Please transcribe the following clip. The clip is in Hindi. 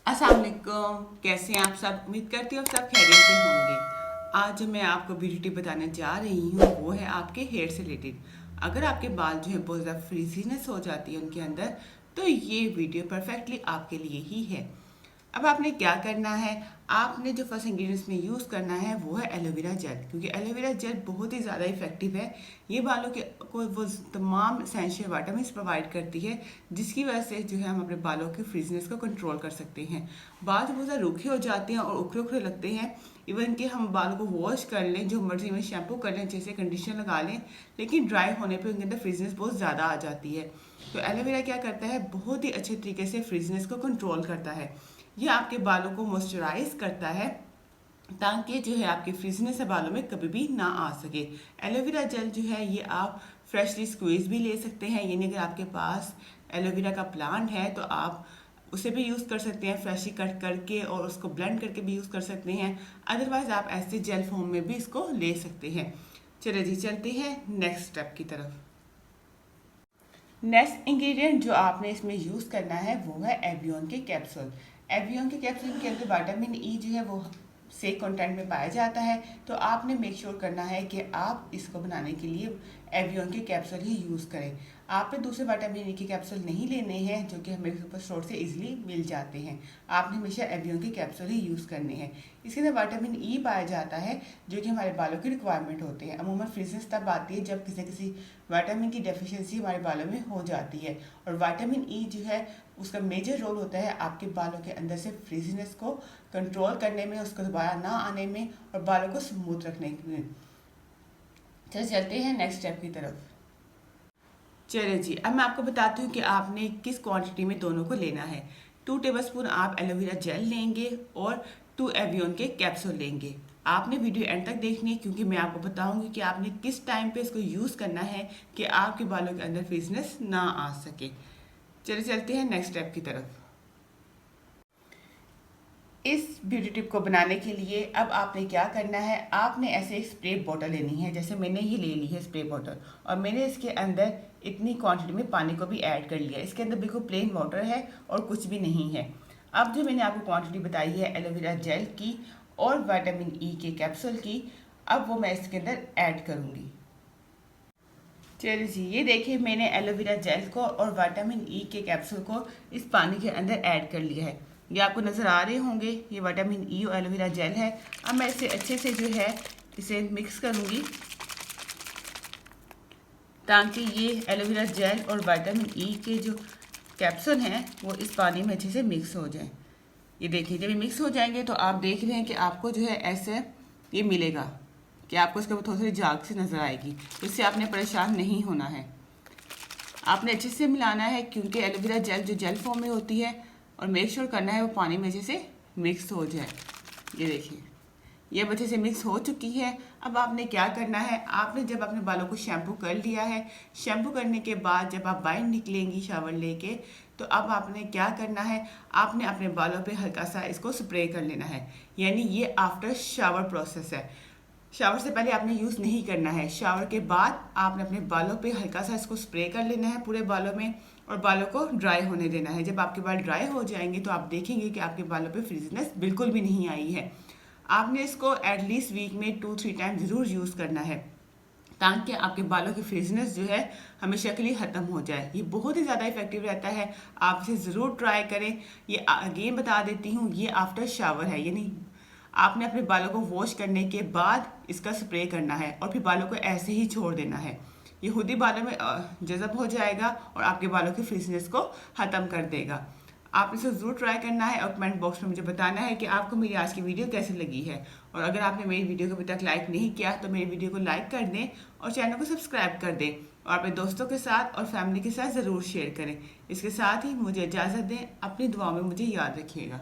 अस्सलाम वालेकुम, कैसे हैं आप सब। उम्मीद करती हूँ आप सब खैरियत से होंगे। आज जो मैं आपको ब्यूटी टिप बताने जा रही हूँ वो है आपके हेयर से रिलेटेड। अगर आपके बाल जो है बहुत ज़्यादा फ्रीजीनेस हो जाती है उनके अंदर, तो ये वीडियो परफेक्टली आपके लिए ही है। अब आपने क्या करना है, आपने जो फर्स्ट इंग्रेडिएंट्स में यूज़ करना है वो है एलोवेरा जेल, क्योंकि एलोवेरा जेल बहुत ही ज़्यादा इफेक्टिव है। ये बालों के को वो तमाम एसेंशियल विटामिन प्रोवाइड करती है, जिसकी वजह से जो है हम अपने बालों की फ्रीजनेस को कंट्रोल कर सकते हैं। बाल बहुत ज़्यादा रूखे हो जाते हैं और उखरे उखरे लगते हैं। इवन कि हम बालों को वॉश कर लें, जो मर्जी में शैम्पू कर लें, जैसे कंडीशनर लगा लें, लेकिन ड्राई होने पर उनके अंदर फ्रीजनेस बहुत ज़्यादा आ जाती है। तो एलोवेरा क्या करता है, बहुत ही अच्छे तरीके से फ्रीजनेस को कंट्रोल करता है। ये आपके बालों को मॉइस्चराइज करता है, ताकि जो है आपकी फ्रीजनेस बालों में कभी भी ना आ सके। एलोवेरा जेल जो है ये आप फ्रेशली स्क्वीज भी ले सकते हैं, यानी अगर आपके पास एलोवेरा का प्लांट है तो आप उसे भी यूज़ कर सकते हैं, फ्रेशली कट करके और उसको ब्लेंड करके भी यूज़ कर सकते हैं। अदरवाइज आप ऐसे जेल फॉर्म में भी इसको ले सकते हैं। चलिए जी, चलते हैं नेक्स्ट स्टेप की तरफ। नेक्स्ट इंग्रेडिएंट जो आपने इसमें यूज़ करना है वो है एवियन के कैप्सूल। एवियन के कैप्सूल के अंदर विटामिन ई जो है वो से कंटेंट में पाया जाता है, तो आपने मेक श्योर करना है कि आप इसको बनाने के लिए एवियन के कैप्सूल ही यूज़ करें। आपने दूसरे विटामिन ई के कैप्सूल नहीं लेने हैं जो कि हमें सुपर स्टोर से इजीली मिल जाते हैं। आपने हमेशा एवियन के कैप्सूल ही यूज़ करने हैं। इसके अंदर विटामिन ई पाया जाता है जो कि हमारे बालों की रिक्वायरमेंट होते हैं। अमूमन फ्रीजनेस तब आती है जब किसी विटामिन की डेफिशिएंसी हमारे बालों में हो जाती है, और विटामिन ई जो है उसका मेजर रोल होता है आपके बालों के अंदर से फ्रीजीनेस को कंट्रोल करने में, उसको दोबारा ना आने में और बालों को स्मूथ रखने में। चलिए चलते हैं नेक्स्ट स्टेप की तरफ। चलिए जी, अब मैं आपको बताती हूँ कि आपने किस क्वांटिटी में दोनों को लेना है। 2 टेबलस्पून आप एलोवेरा जेल लेंगे और 2 एवियन के कैप्सूल लेंगे। आपने वीडियो एंड तक देखनी है, क्योंकि मैं आपको बताऊंगी कि आपने किस टाइम पे इसको यूज़ करना है कि आपके बालों के अंदर फ्रीजनेस ना आ सके। चलिए चलते हैं नेक्स्ट स्टेप की तरफ। इस ब्यूटी टिप को बनाने के लिए अब आपने क्या करना है, आपने ऐसे एक स्प्रे बॉटल लेनी है, जैसे मैंने ये ले ली है स्प्रे बॉटल, और मैंने इसके अंदर इतनी क्वांटिटी में पानी को भी ऐड कर लिया। इसके अंदर बिल्कुल प्लेन वाटर है और कुछ भी नहीं है। अब जो मैंने आपको क्वांटिटी बताई है एलोवेरा जेल की और विटामिन ई के कैप्सूल की, अब वो मैं इसके अंदर ऐड करूँगी। चलिए जी, ये देखिए मैंने एलोवेरा जेल को और विटामिन ई के कैप्सूल को इस पानी के अंदर ऐड कर लिया है। ये आपको नज़र आ रहे होंगे, ये विटामिन ई और एलोवेरा जेल है। अब मैं इसे अच्छे से जो है इसे मिक्स करूँगी, ताकि ये एलोवेरा जेल और विटामिन ई के जो कैप्सूल हैं वो इस पानी में अच्छे से मिक्स हो जाएं। ये देखिए जब ये मिक्स हो जाएंगे तो आप देख रहे हैं कि आपको जो है ऐसे ये मिलेगा कि आपको इसके ऊपर थोड़ी सी झाग सी नज़र आएगी। इससे आपने परेशान नहीं होना है, आपने अच्छे से मिलाना है, क्योंकि एलोवेरा जेल जो जेल फॉर्म में होती है, और मेक श्योर करना है वो पानी में अच्छे से मिक्स हो जाए। ये देखिए ये अब अच्छे से मिक्स हो चुकी है। अब आपने क्या करना है, आपने जब अपने बालों को शैम्पू कर लिया है, शैम्पू करने के बाद जब आप बाहर निकलेंगी शावर लेके, तो अब आपने क्या करना है, आपने अपने बालों पे हल्का सा इसको स्प्रे कर लेना है। यानी ये आफ्टर शावर प्रोसेस है। शावर से पहले आपने यूज़ नहीं करना है, शावर के बाद आपने अपने बालों पे हल्का सा इसको स्प्रे कर लेना है पूरे बालों में, और बालों को ड्राई होने देना है। जब आपके बाल ड्राई हो जाएंगे तो आप देखेंगे कि आपके बालों पे फ्रीजीनेस बिल्कुल भी नहीं आई है। आपने इसको एटलीस्ट वीक में 2-3 टाइम ज़रूर यूज़ करना है, ताकि आपके बालों की फ्रीजनेस जो है हमेशा के लिए ख़त्म हो जाए। ये बहुत ही ज़्यादा इफेक्टिव रहता है, आप इसे ज़रूर ट्राई करें। ये अगेन बता देती हूँ, ये आफ्टर शावर है, यानी आपने अपने बालों को वॉश करने के बाद इसका स्प्रे करना है और फिर बालों को ऐसे ही छोड़ देना है। ये खुद ही बालों में जज़ब हो जाएगा और आपके बालों की फ्रीजनेस को ख़त्म कर देगा। आप इसे ज़रूर ट्राई करना है और कमेंट बॉक्स में मुझे बताना है कि आपको मेरी आज की वीडियो कैसी लगी है। और अगर आपने मेरी वीडियो को अभी तक लाइक नहीं किया तो मेरी वीडियो को लाइक कर दें और चैनल को सब्सक्राइब कर दें, और अपने दोस्तों के साथ और फैमिली के साथ ज़रूर शेयर करें। इसके साथ ही मुझे इजाज़त दें, अपनी दुआओं में मुझे याद रखिएगा।